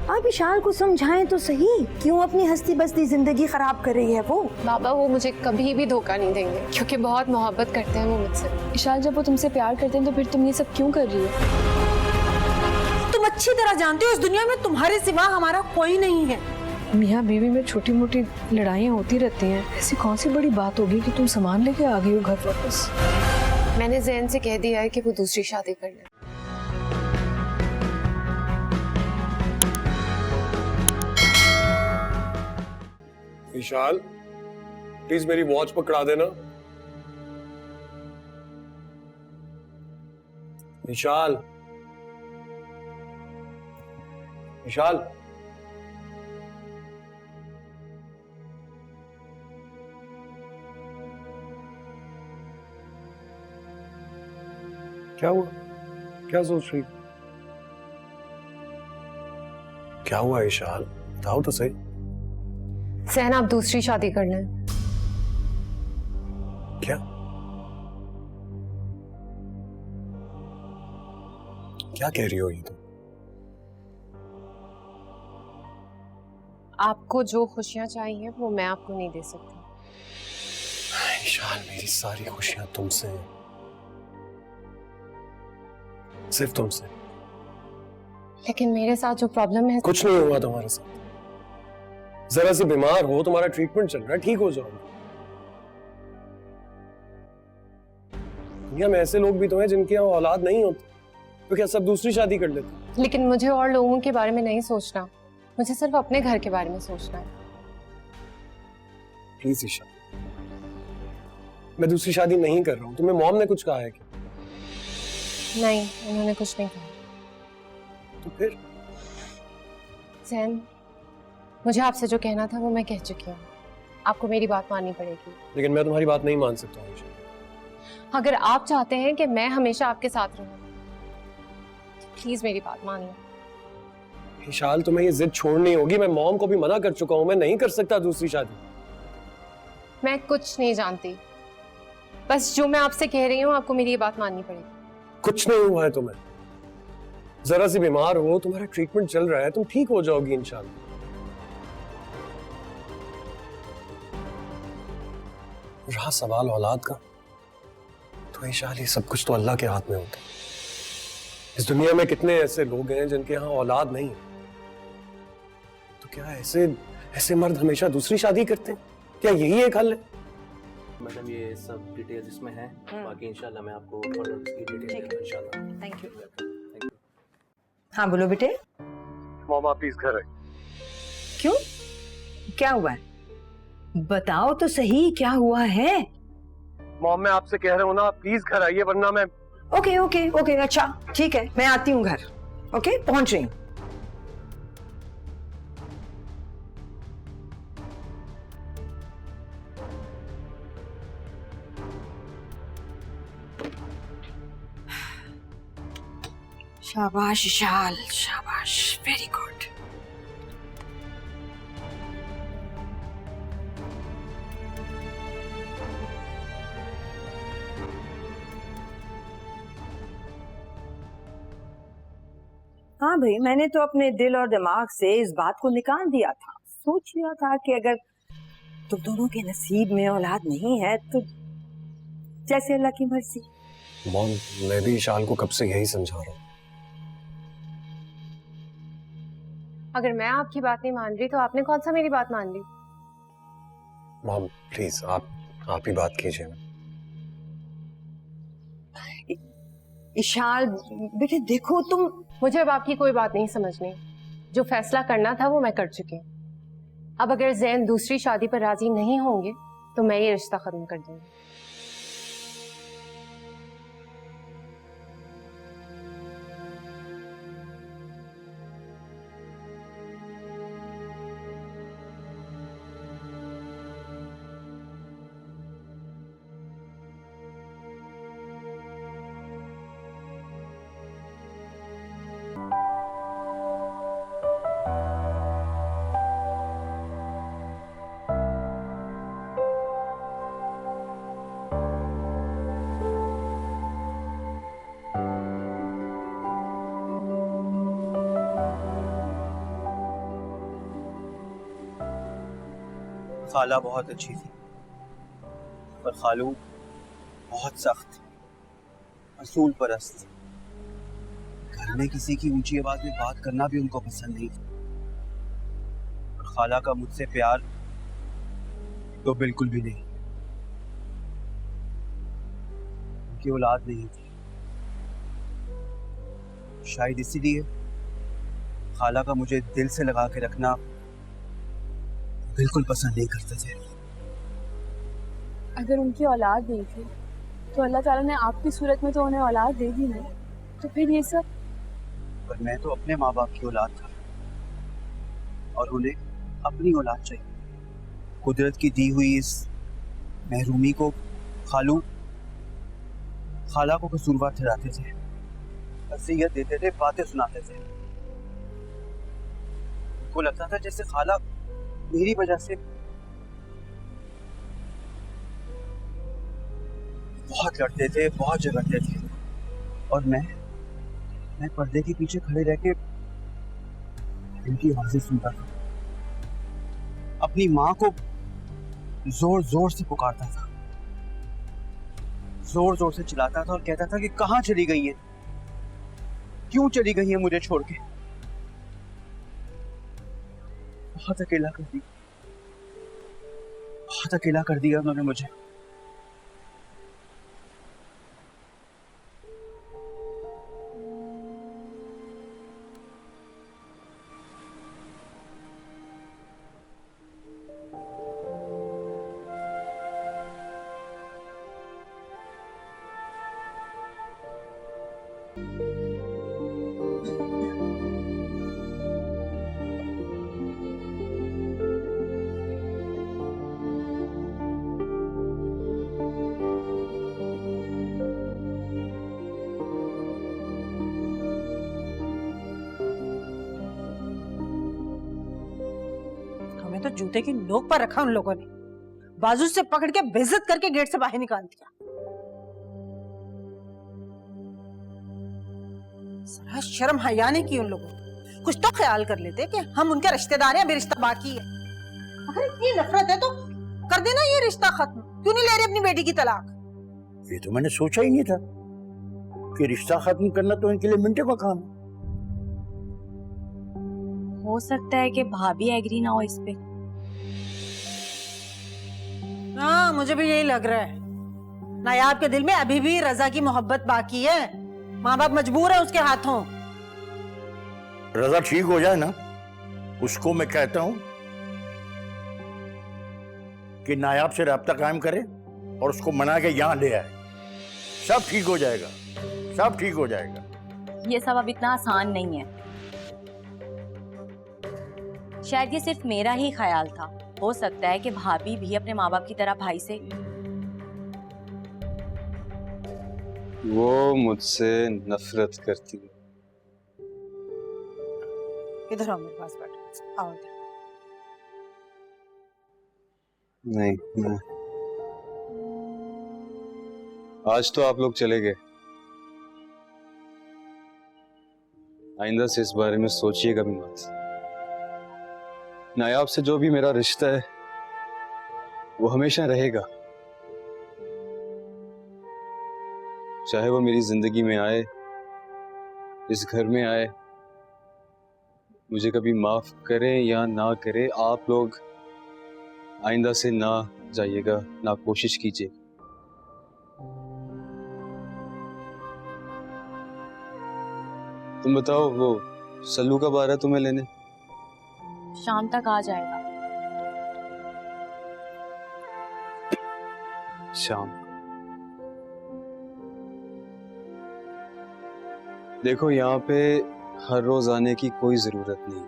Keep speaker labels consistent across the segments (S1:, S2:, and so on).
S1: आप विशाल को समझाएं तो सही, क्यों अपनी हस्ती बस्ती जिंदगी खराब कर रही है वो।
S2: बाबा वो मुझे कभी भी धोखा नहीं देंगे क्योंकि बहुत मोहब्बत करते हैं वो मुझसे।
S3: विशाल जब वो तुमसे प्यार करते हैं तो फिर तुम ये सब क्यों कर रही हो?
S1: तुम अच्छी तरह जानते हो इस दुनिया में तुम्हारे सिवा हमारा कोई नहीं है।
S3: मियाँ बीवी में छोटी मोटी लड़ाइयाँ होती रहती हैं, ऐसी कौन सी बड़ी बात होगी कि तुम सामान लेके आ गई हो घर वापस?
S2: मैंने ज़ैन से कह दिया है कि वो दूसरी शादी कर ले।
S4: विशाल प्लीज मेरी वॉच पकड़ा देना। विशाल विशाल क्या हुआ? क्या सोच रही? क्या हुआ विशाल, बताओ तो सही।
S2: ज़ैन आप दूसरी शादी कर लें।
S4: क्या क्या कह रही हो ये तुम?
S2: आपको जो खुशियां चाहिए वो मैं आपको नहीं दे सकती।
S4: विशाल मेरी सारी खुशियां तुमसे हैं, सिर्फ तुमसे।
S2: लेकिन मेरे साथ जो प्रॉब्लम है।
S4: कुछ नहीं हुआ तुम्हारे साथ, जरा सी बीमार हो, तुम्हारा ट्रीटमेंट चल रहा है, ठीक हो जाओगे। दुनिया में ऐसे लोग भी तो हैं जिनके यहाँ औलाद नहीं होती, तो क्या सब दूसरी शादी कर लेते?
S2: लेकिन मुझे और लोगों के बारे में नहीं सोचना, मुझे सिर्फ अपने घर के बारे में सोचना है।
S4: प्लीज ईशा, मैं दूसरी शादी नहीं कर रहा हूँ। तुम्हें मॉम ने कुछ कहा है क्या?
S2: नहीं, उन्होंने कुछ नहीं कहा।
S4: तो फिर?
S2: ज़ैन, मुझे आपसे जो कहना था वो मैं कह चुकी हूँ, आपको मेरी बात माननी पड़ेगी।
S4: लेकिन मैं तुम्हारी बात नहीं मान सकता हूँ।
S2: अगर आप चाहते हैं कि मैं हमेशा आपके साथ रहूं तो प्लीज मेरी बात मान लो।
S4: विशाल तुम्हें ये जिद छोड़नी होगी, मैं मॉम को भी मना कर चुका हूँ, मैं नहीं कर सकता दूसरी शादी।
S2: मैं कुछ नहीं जानती, बस जो मैं आपसे कह रही हूँ आपको मेरी ये बात माननी पड़ेगी।
S4: कुछ नहीं हुआ है तुम्हें, जरा सी बीमार हो, तुम्हारा ट्रीटमेंट चल रहा है, तुम ठीक हो जाओगी इंशाल्लाह। रहा सवाल औलाद का, तो विशाल ये सब कुछ तो अल्लाह के हाथ में होता है। इस दुनिया में कितने ऐसे लोग हैं जिनके यहाँ औलाद नहीं है, तो क्या ऐसे ऐसे मर्द हमेशा दूसरी शादी करते हैं? क्या यही एक हल है?
S5: मैडम ये सब डिटेल्स इसमें हैं, बाकी इंशाल्लाह मैं आपको फर्दर इसकी डिटेल दूंगा इंशाल्लाह।
S1: Thank you.
S5: Thank you.
S1: हाँ बोलो बेटे।
S4: मॉम आप प्लीज घर आइए।
S1: क्यों, क्या हुआ है? बताओ तो सही क्या हुआ है।
S4: मॉम मैं आपसे कह रहा हूँ ना, प्लीज घर आइए वरना मैं।
S1: ओके ओके ओके, अच्छा ठीक है, मैं आती हूँ घर। ओके, पहुंच रही हूँ। शाबाश विशाल, शाबाश, वेरी गुड। हाँ भाई, मैंने तो अपने दिल और दिमाग से इस बात को निकाल दिया था। सोच लिया था कि अगर तुम दोनों के नसीब में औलाद नहीं है तो जैसे अल्लाह की मर्जी।
S4: मॉम मैं भी विशाल को कब से यही समझा रहा हूँ।
S2: अगर मैं आपकी बात नहीं मान रही तो आपने कौन सा मेरी बात मान ली?
S4: मॉम प्लीज आप ही बात कीजिए।
S1: विशाल बेटे देखो, तुम।
S2: मुझे अब आपकी कोई बात नहीं समझनी, जो फैसला करना था वो मैं कर चुकी हूँ। अब अगर ज़ैन दूसरी शादी पर राजी नहीं होंगे तो मैं ये रिश्ता खत्म कर दूंगी।
S6: खाला बहुत अच्छी थी, पर खालू बहुत सख्त, असूल परस्त। घर में किसी की ऊंची आवाज में बात करना भी उनको पसंद नहीं था। और खाला का मुझसे प्यार तो बिल्कुल भी नहीं। उनकी औलाद नहीं थी, शायद इसीलिए खाला का मुझे दिल से लगा के रखना बिल्कुल पसंद नहीं करते थे।
S7: अगर उनकी औलाद नहीं थी तो अल्लाह ताला ने आपकी सूरत में तो उन्हें औलाद दे दी ना, तो फिर ये सब।
S6: पर मैं तो अपने माँ बाप की औलाद था और उन्हें अपनी औलाद चाहिए। कुदरत की दी हुई इस महरूमी को खाला को कसूरवार ठहराते थे, नसीहत देते थे, बातें सुनाते थे। को लगता था जैसे खाला मेरी वजह से बहुत लड़ते थे, बहुत झगड़ते थे, और मैं पर्दे के पीछे खड़े रह के इनकी आवाजें सुनता था। अपनी माँ को जोर जोर से पुकारता था, जोर जोर से चिल्लाता था और कहता था कि कहाँ चली गई है, क्यों चली गई है मुझे छोड़ के। बहुत अकेला कर दिया, बहुत अकेला कर दिया उन्होंने मुझे।
S8: हमें तो जूते की नोक पर रखा उन लोगों ने, बाजू से पकड़ के बेइज्जत करके गेट से बाहर निकाल दिया। जरा शर्म हया नहीं की उन लोगों ने। कुछ तो ख्याल कर लेते कि हम उनके रिश्तेदार हैं, अभी रिश्ता बाकी है। अगर इतनी नफरत है तो कर देना ये रिश्ता खत्म। क्यों नहीं ले रही अपनी बेटी की तलाक?
S9: ये तो मैंने सोचा ही नहीं था कि रिश्ता खत्म करना तो इनके लिए मिनटों का काम है।
S10: हो सकता है कि भाभी एग्री ना हो इस पे।
S8: हाँ, मुझे भी यही लग रहा है। नायाब के दिल में अभी भी रजा की मोहब्बत बाकी है। माँ बाप मजबूर है उसके हाथों।
S9: रजा ठीक हो जाए ना, उसको मैं कहता हूं कि नायाब से राब्ता कायम करे और उसको मना के यहां ले आए। सब ठीक हो जाएगा, सब ठीक हो जाएगा।
S10: ये सब अब इतना आसान नहीं है। शायद ये सिर्फ मेरा ही ख्याल था। हो सकता है कि भाभी भी अपने माँ बाप की तरह भाई से।
S11: वो मुझसे नफरत करती है।
S8: इधर आओ, मेरे पास बैठो। आओ इधर।
S11: नहीं, मैं आज तो आप लोग चले गए। आइंदा से इस बारे में सोचिएगा भी मत। नायाब से जो भी मेरा रिश्ता है वो हमेशा रहेगा, चाहे वो मेरी जिंदगी में आए, इस घर में आए, मुझे कभी माफ करे या ना करे, आप लोग आइंदा से ना जाइएगा, ना कोशिश कीजिए। तुम बताओ, वो सल्लू कब आ रहा है तुम्हें लेने?
S10: शाम तक आ जाएगा।
S11: शाम। देखो, यहाँ पे हर रोज आने की कोई जरूरत नहीं।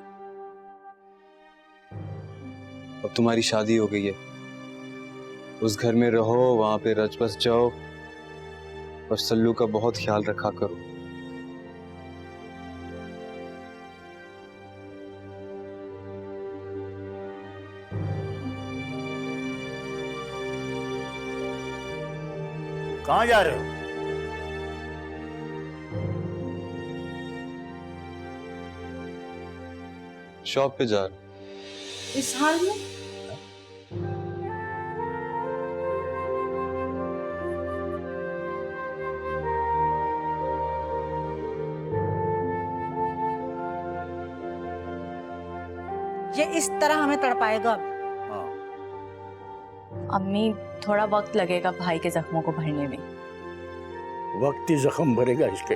S11: अब तुम्हारी शादी हो गई है, उस घर में रहो, वहां पे रच बस जाओ और सल्लू का बहुत ख्याल रखा करो।
S9: कहाँ जा रहे हो?
S11: शॉप पे जा रहा हूं।
S8: इस हाल में? ये इस तरह हमें तड़पाएगा।
S9: हाँ,
S10: अम्मी थोड़ा वक्त लगेगा भाई के जख्मों को भरने में।
S9: वक्त ही जख्म भरेगा इसके।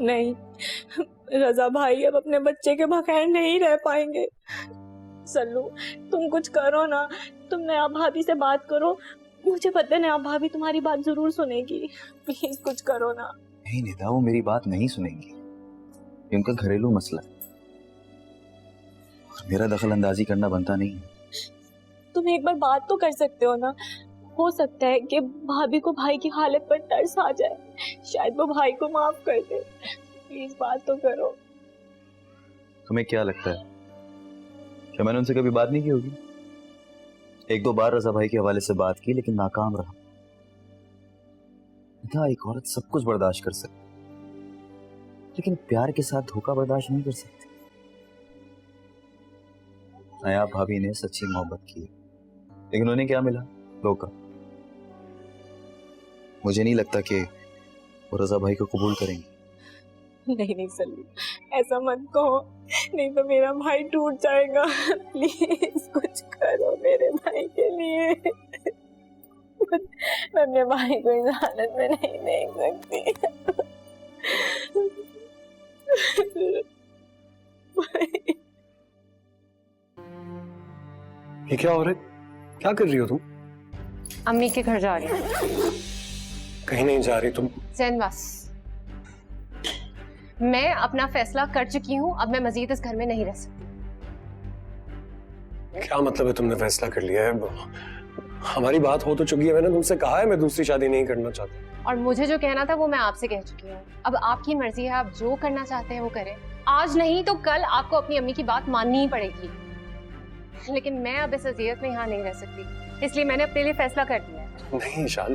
S7: नहीं, रजा भाई अब अपने बच्चे के बगैर नहीं रह पाएंगे। सल्लू, तुम कुछ करो ना, तुम नया भाभी से बात करो। मुझे पता है नया भाभी तुम्हारी बात जरूर सुनेगी। प्लीज कुछ करो ना।
S6: नहीं निदा, वो मेरी बात नहीं सुनेंगी। ये उनका घरेलू मसला है, मेरा दखल अंदाजी करना बनता नहीं है।
S7: तुम एक बार बात तो कर सकते हो ना। हो सकता है कि भाभी को भाई की हालत पर तरस आ जाए, शायद वो भाई को माफ कर दे। प्लीज बात तो करो।
S6: तुम्हें क्या लगता है कि मैंने उनसे कभी बात नहीं की होगी? एक दो बार रजा भाई के हवाले से बात की, लेकिन नाकाम रहा। निदा, एक औरत सब कुछ बर्दाश्त कर सकती, लेकिन प्यार के साथ धोखा बर्दाश्त नहीं कर सकती। नायाब भाभी ने सच्ची मोहब्बत की, लेकिन उन्हें क्या मिला? धोखा। मुझे नहीं लगता कि वो रजा भाई को कबूल करेंगी।
S7: नहीं सल्लू, ऐसा मत कहो, नहीं तो मेरा भाई टूट जाएगा। प्लीज कुछ करो मेरे भाई के लिए। मैं अपने भाई को इस हालत में नहीं देख सकती।
S4: ये क्या हो रहा है? क्या कर रही हो तुम?
S2: अम्मी के घर जा रही हूँ।
S4: कहीं नहीं जा रही तुम।
S2: जैन बस, मैं अपना फैसला कर चुकी हूँ। अब मैं मजीद इस घर में नहीं रह सकती।
S4: क्या मतलब है तुमने फैसला कर लिया है? हमारी बात हो तो चुकी है। मैंने तुमसे कहा है मैं दूसरी शादी नहीं करना चाहती।
S2: और मुझे जो कहना था वो मैं आपसे कह चुकी हूँ। अब आपकी मर्जी है, आप जो करना चाहते हैं वो करें। आज नहीं तो कल आपको अपनी अम्मी की बात माननी ही पड़ेगी। लेकिन मैं अब इस अजियत में यहाँ नहीं रह सकती, इसलिए मैंने अपने लिए फैसला कर लिया है।
S4: नहीं ईशान,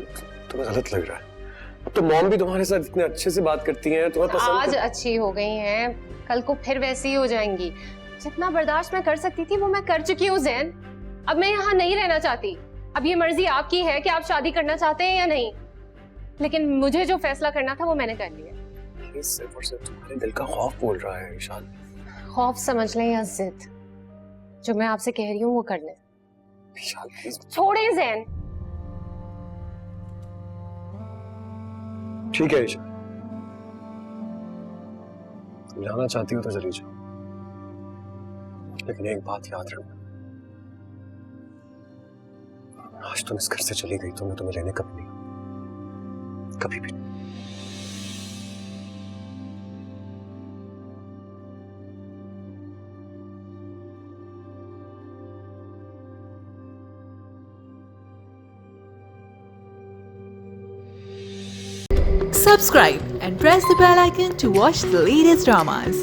S4: तुम्हें गलत लग रहा है। अब तो मॉम भी तुम्हारे साथ इतने अच्छे से बात करती हैं, तुम्हें पसंद।
S2: आज अच्छी हो गई हैं, कल को फिर वैसी ही हो जाएंगी। जितना बर्दाश्त मैं कर सकती थी वो मैं कर चुकी हूँ जैन। अब मैं यहाँ नहीं रहना चाहती। अब ये मर्जी आपकी है कि आप शादी करना चाहते हैं या नहीं, लेकिन मुझे जो फैसला करना था वो मैंने कर लिया।
S4: ये सिर्फ और सिर्फ तुम्हारे दिल का खौफ बोल रहा है ईशान।
S2: खौफ समझ लें या जिद, जो मैं आपसे कह रही हूँ वो कर लें।
S4: ईशान प्लीज
S2: छोड़े जैन।
S4: ठीक है ईशान, तुम जाना चाहती हो तो चली जाओ, लेकिन एक बात याद रखना, आज तुम इस घर से चली गई तो मैं तुम्हें लेने कभी नहीं, कभी भी नहीं।
S12: Subscribe and press the bell icon to watch the latest dramas.